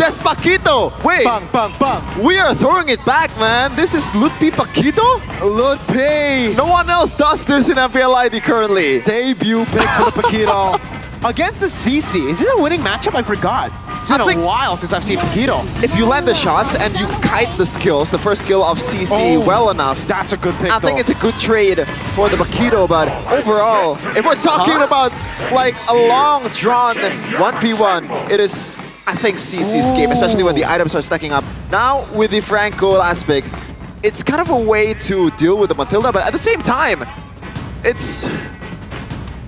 Despacito! Wait! Bang, bang, bang. We are throwing it back, man. This is Lutpi Paquito? Lutpi. No one else does this in MPL ID currently. Debut pick for the Paquito. Against the CC. Is this a winning matchup? I forgot. It's been a while since I've seen Paquito. If you land the shots and you kite the skills, the first skill of CC well enough, that's a good pick. I think it's a good trade for the Paquito, but overall, if we're talking about like a long drawn 1v1, it is, I think, CC's game, especially when the items are stacking up. Now with the Franco last pick, it's kind of a way to deal with the Matilda, but at the same time, it's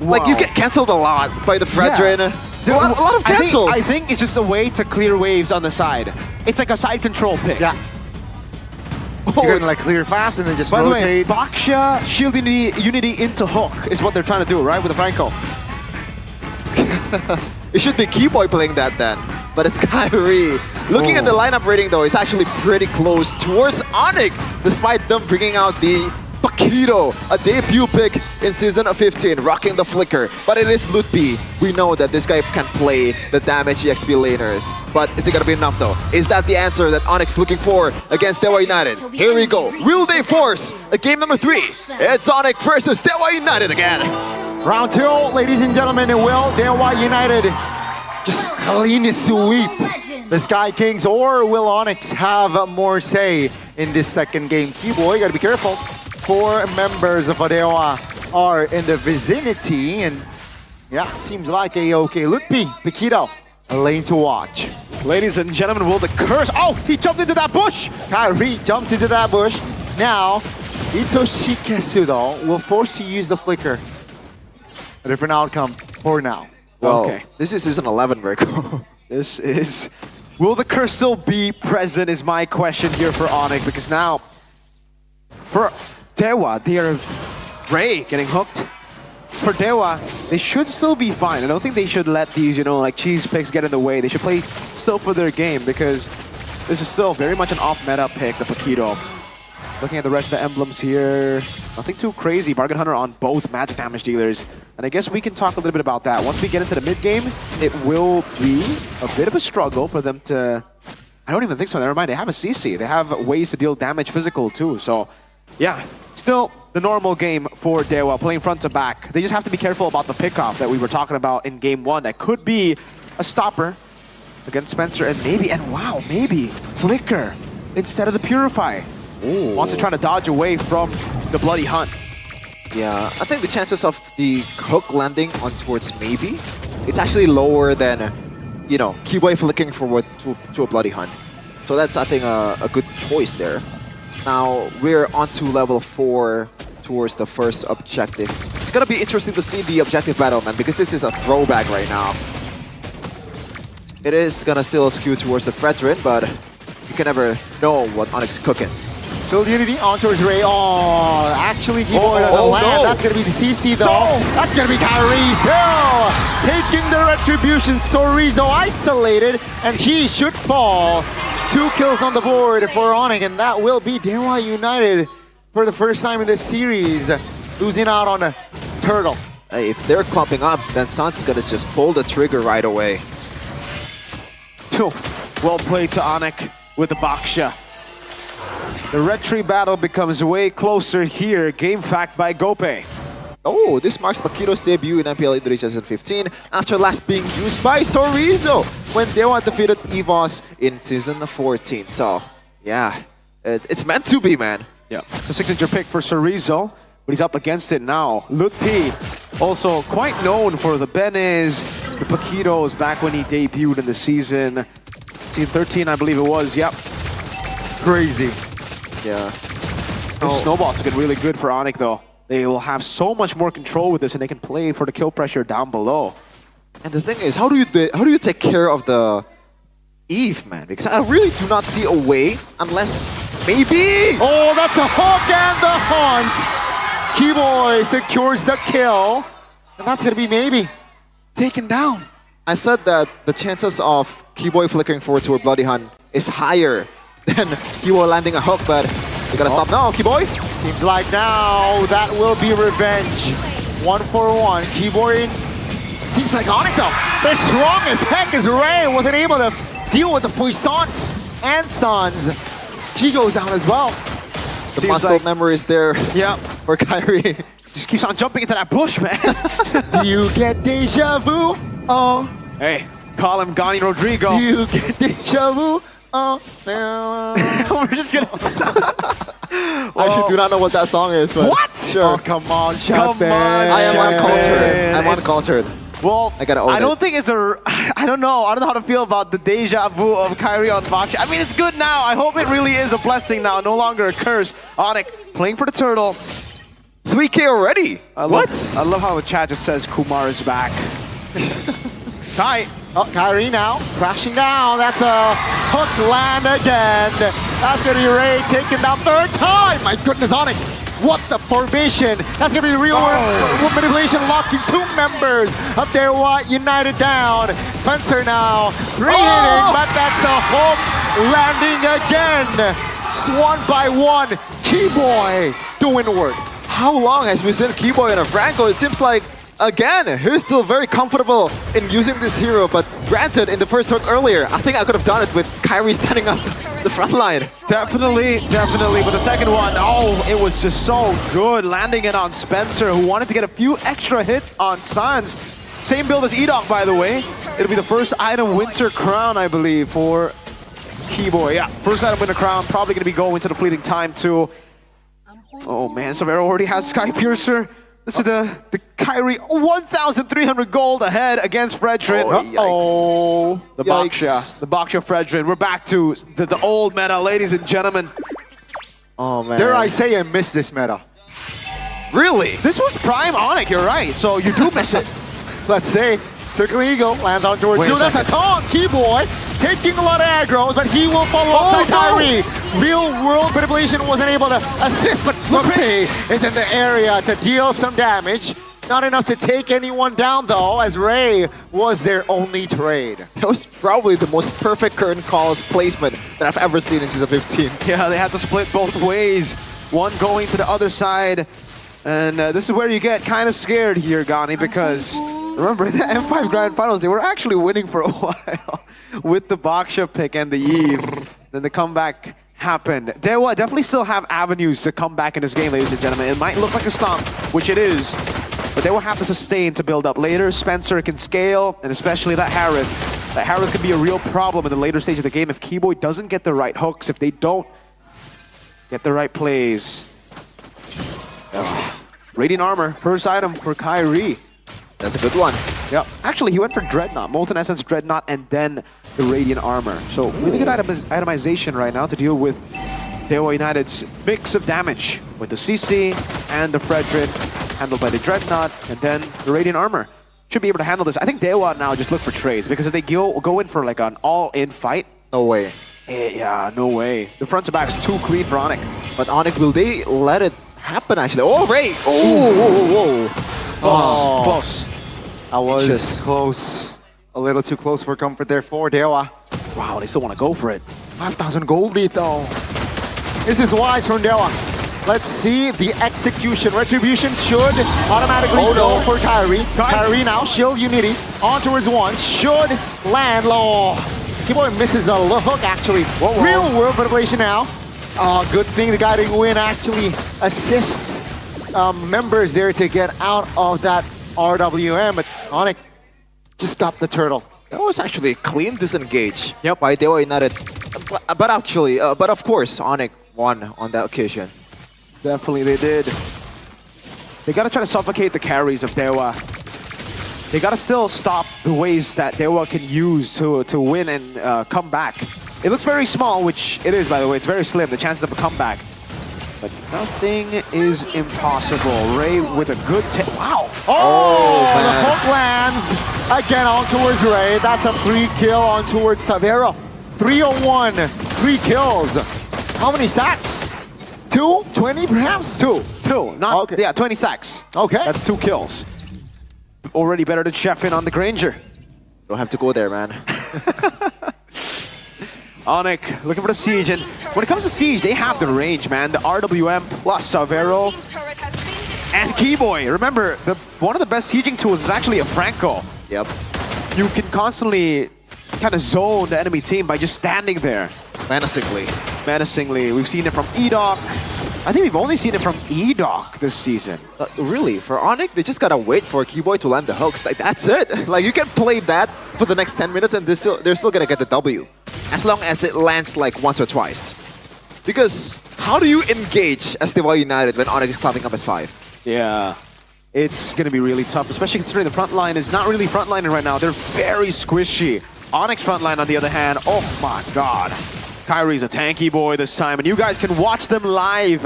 like you get cancelled a lot by the Fredrin. Yeah. A lot of cancels. I think it's just a way to clear waves on the side. It's like a side control pick. Yeah. You're gonna like clear fast and then just By rotate. the way, Baksha, Shield Unity into hook is what they're trying to do, right? With the Franco. It should be Keyboy playing that then, but it's Kyrie. Looking at the lineup rating though, it's actually pretty close towards ONIC, despite them bringing out the Paquito, a debut pick in Season 15, rocking the flicker. But it is Lutpi. We know that this guy can play the damage EXP laners. But is it gonna be enough though? Is that the answer that ONIC's looking for against DEWA United? Here we go. Will they force a game number 3? It's ONIC versus DEWA United again. Round 2, ladies and gentlemen, it will DEWA United just clean sweep the Sky Kings, or will ONIC have more say in this second game? Keyboy, you gotta be careful. 4 members of DEWA are in the vicinity, and yeah, seems like a-okay. Lutpi, Paquito, a lane to watch. Ladies and gentlemen, will the curse... Oh, he jumped into that bush! Kyrie jumped into that bush. Now, Itoshi Kesudo will force to use the flicker. A different outcome for now. Well, okay. This is Season 11, Rico. This is... Will the curse still be present is my question here for ONIC, because now, for DEWA, they are Ray getting hooked. For DEWA, they should still be fine. I don't think they should let these, you know, like cheese picks get in the way. They should play still for their game, because this is still very much an off-meta pick, the Paquito. Looking at the rest of the emblems here, nothing too crazy. Bargain Hunter on both magic damage dealers. And I guess we can talk a little bit about that. Once we get into the mid-game, it will be a bit of a struggle for them to... I don't even think so, never mind. They have a CC. They have ways to deal damage physical too. So, yeah, still the normal game for DEWA, playing front to back. They just have to be careful about the pickoff that we were talking about in game 1. That could be a stopper against Spencer, and maybe Flicker instead of the Purify. Ooh. Wants to try to dodge away from the Bloody Hunt. Yeah, I think the chances of the hook landing on towards maybe, it's actually lower than, you know, Keyboy flicking forward to a Bloody Hunt. So that's, I think, a good choice there. Now, we're on to level 4 towards the first objective. It's gonna be interesting to see the objective battle, man, because this is a throwback right now. It is gonna still skew towards the Fredrin, but you can never know what ONIC's cooking. Shield Unity on towards Ray. Oh, actually, Keyboy doesn't land. No. That's gonna be the CC though. No. That's gonna be Kyrie still taking the retribution. Sorizo isolated, and he should fall. 2 kills on the board for ONIC, and that will be DEWA United for the first time in this series, losing out on a turtle. Hey, if they're clumping up, then Sun's gonna just pull the trigger right away. Well played to ONIC with the Baksha. The retry battle becomes way closer here. Game fact by Gope. Oh, this marks Paquito's debut in MPL Indonesia Season 15 after last being used by Sorizo when DEWA defeated EVOS in Season 14. So, yeah, it's meant to be, man. Yeah, it's a signature pick for Sorizo, but he's up against it now. Lutpi, also quite known for the Benes, the Paquitos back when he debuted in the season 13, I believe it was. Yep. Crazy. Yeah. This snowball's been really good for ONIC though. They will have so much more control with this, and they can play for the kill pressure down below. And the thing is, how do you take care of the Eve, man? Because I really do not see a way unless maybe. Oh, that's a hook and the hunt. Keyboy secures the kill, and that's gonna be maybe taken down. I said that the chances of Keyboy flickering forward to a Bloody Hunt is higher than Keyboy landing a hook, but we gotta stop now, Keyboy. Seems like now that will be revenge. 1-for-1. Keyboy seems like ONIC though. They're strong as heck as Ray wasn't able to deal with the puissance and Sons. He goes down as well. The Seems muscle like- memory is there Yeah. for Kyrie. Just keeps on jumping into that bush, man. Do you get deja vu? Oh. Hey, call him Gani Rodrigo. Do you get deja vu? Oh. We're just gonna. I actually do not know what that song is, but What? Sure. Oh, come on, Come Chapin. on, I am Chapin. uncultured. I'm It's- uncultured. Well, I gotta own I don't it. think it's a. I don't know. I don't know how to feel about the deja vu of Kyrie on Baksha. I mean, it's good now. I hope it really is a blessing now, no longer a curse. ONIC playing for the turtle. 3K already. I love how the chat just says Kumar is back. Kai. Oh, Kyrie now, crashing down. That's a hook land again. That's gonna be Ray taken down third time. My goodness, ONIC. What the formation? That's gonna be the real world manipulation, locking two members of DEWA United down. Spencer now, hitting, but that's a hook landing again. Just one by one. Keyboy doing work. How long has we seen Keyboy and a Franco? It seems like, again, he's still very comfortable in using this hero, but granted, in the first hook earlier, I think I could have done it with Kyrie standing up the front line. Definitely. But the second one, oh, it was just so good. Landing it on Spencer, who wanted to get a few extra hits on Sans. Same build as Edok, by the way. It'll be the first item Winter Crown, I believe, for Keyboy. Yeah, first item Winter Crown. Probably going to be going to the fleeting time, too. Oh, man, Savero already has Sky Piercer. This is the Kyrie 1,300 gold ahead against Fredrin. Oh, yikes. The Yikes. Baksha Fredrin. We're back to the old meta, ladies and gentlemen. Oh, man. Dare I say I miss this meta? Really? This was prime ONIC, you're right. So you do miss it. Let's see. Circling Eagle lands on towards Wait a two. That's a second. taunt. Keyboy taking a lot of aggros, but he will follow up Kyrie. Real world manipulation wasn't able to assist, but Flippy is in the area to deal some damage. Not enough to take anyone down though, as Ray was their only trade. That was probably the most perfect curtain calls placement that I've ever seen in Season 15. Yeah, they had to split both ways. One going to the other side. And this is where you get kind of scared here, Gani, because remember, the M5 Grand Finals, they were actually winning for a while with the Baksha pick and the Eve. Then the comeback happened. DEWA definitely still have avenues to come back in this game, ladies and gentlemen. It might look like a stomp, which it is, but they will have to sustain to build up later. Spencer can scale, and especially that Harith. That Harith could be a real problem in the later stage of the game if Keyboy doesn't get the right hooks, if they don't get the right plays. Radiant Armor, first item for Kyrie. That's a good one. Yep. Actually, he went for Dreadnought, Molten Essence, Dreadnought, and then the Radiant Armor. So really good itemization right now to deal with DEWA United's mix of damage with the CC and the Fredrin, handled by the Dreadnought, and then the Radiant Armor. Should be able to handle this. I think DEWA now just look for trades, because if they go in for like an all-in fight, No way. yeah, no way. The front to back's too clean for ONIC. But ONIC, will they let it happen actually? Oh, Ray! Oh, whoa, whoa, whoa. Close. I was Anxious. close. A little too close for comfort there for DEWA. Wow, they still want to go for it. 5,000 gold lead though. This is wise from DEWA. Let's see the execution. Retribution should automatically go for Kyrie. Kyrie now, shield Unity. On towards one. Should land low. Keyboy misses the hook actually. Real world manipulation now. Good thing the guiding win actually assists members there to get out of that RWM. But ONIC just got the turtle. That was actually a clean disengage Yep. by DEWA United. But actually, but of course, ONIC won on that occasion. Definitely they did. They gotta try to suffocate the carries of DEWA. They gotta still stop the ways that DEWA can use to win and come back. It looks very small, which it is, by the way. It's very slim, the chances of a comeback. But nothing is impossible. Ray with a good wow. Oh, man. the hook lands again on towards Ray. That's a 3-kill on towards Savero. 301, 3 kills. How many sacks? 2? 20 perhaps? Two. Not, Okay. yeah, 20 sacks. Okay. That's 2 kills. Already better than Chefin on the Granger. Don't have to go there, man. ONIC looking for the Siege, and when it comes to Siege, they have the range, man. The RWM plus Savero and Keyboy. Remember, one of the best sieging tools is actually a Franco. Yep. You can constantly kind of zone the enemy team by just standing there. Menacingly. Menacingly. We've seen it from EDOC. I think we've only seen it from EDOC this season. Really, for ONIC, they just gotta wait for Keyboy to land the hooks. Like, that's it. Like, you can play that for the next 10 minutes and they're still gonna get the W. As long as it lands like once or twice. Because how do you engage as DEWA United when ONIC is climbing up as 5? Yeah. It's going to be really tough, especially considering the front line is not really frontlining right now. They're very squishy. ONIC front line, on the other hand, oh my god. Kyrie's a tanky boy this time, and you guys can watch them live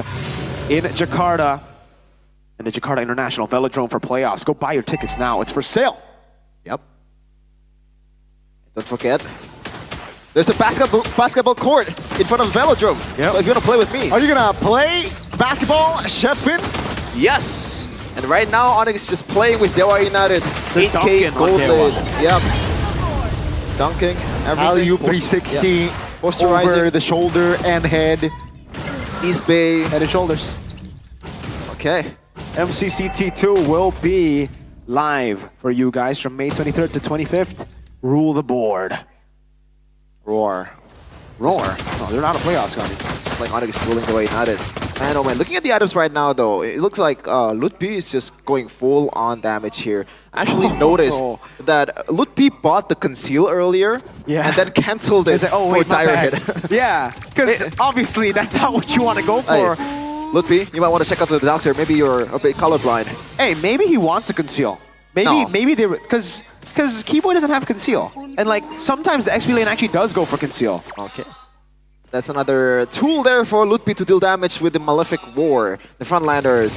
in Jakarta. In the Jakarta International Velodrome for playoffs. Go buy your tickets now. It's for sale. Yep. Don't forget, there's a basketball court in front of the Velodrome. Yep. So if you want to play with me. Are you gonna play basketball, Chefin? Yes! And right now, ONIC is just playing with DEWA United. They're 8K dunking on gold DEWA. lead. Yep. Dunking, everything. Alley-oop 360 Yeah. Posterizing. over the shoulder and head. East Bay. Head and shoulders. Okay. MCCT2 will be live for you guys from May 23rd to 25th. Rule the board. Roar. Roar. No, they're not a playoffs, guys. It's like ONIC is ruling DEWA United. Man, oh man, looking at the items right now though, it looks like Lutpi is just going full on damage here. I actually noticed that Lutpi bought the conceal earlier Yeah. and then cancelled it It's like, oh, wait, for my bad. Tyrant. Yeah, because obviously that's not what you want to go for. Lutpi, you might want to check out the doctor. Maybe you're a bit colorblind. Hey, maybe he wants to conceal. Maybe, No. maybe they because Keyboy doesn't have conceal, and like sometimes the XP lane actually does go for conceal. Okay. That's another tool there for Lutpi to deal damage with the Malefic War. The frontlanders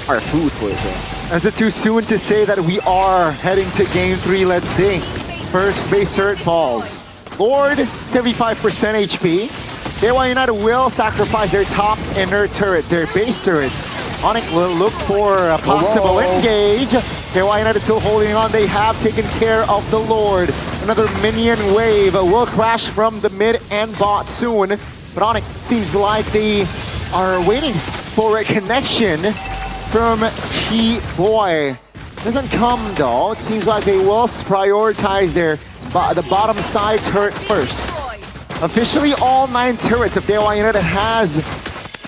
are food for it though. Is it too soon to say that we are heading to game 3? Let's see. First base turret falls. Lord, 75% HP. DEWA United will sacrifice their top inner turret, their base turret. ONIC will look for a possible engage. DEWA United still holding on. They have taken care of the Lord. Another minion wave will crash from the mid and bot soon. But ONIC seems like they are waiting for a connection from Keyboy. Doesn't come though. It seems like they will prioritize the bottom side turret first. Officially, all 9 turrets of DEWA United has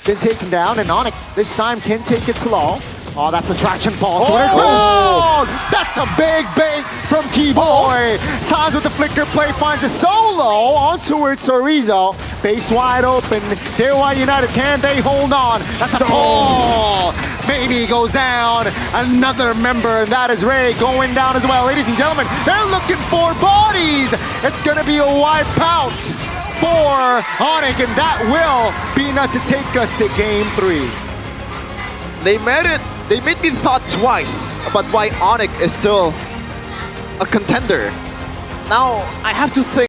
been taken down, and ONIC this time can take it slow. Oh, that's a traction pulse. Oh, that's a big bait from Keyboy. Signs with the flicker play, finds a solo on towards Sorizo. Base wide open. DEWA United, can they hold on? That's a pull. Maybe goes down. Another member, and that is Ray going down as well. Ladies and gentlemen, they're looking for bodies. It's going to be a wipeout for ONIC, and that will be enough to take us to game 3. They made it. They made me thought twice about why ONIC is still a contender. Now I have to think.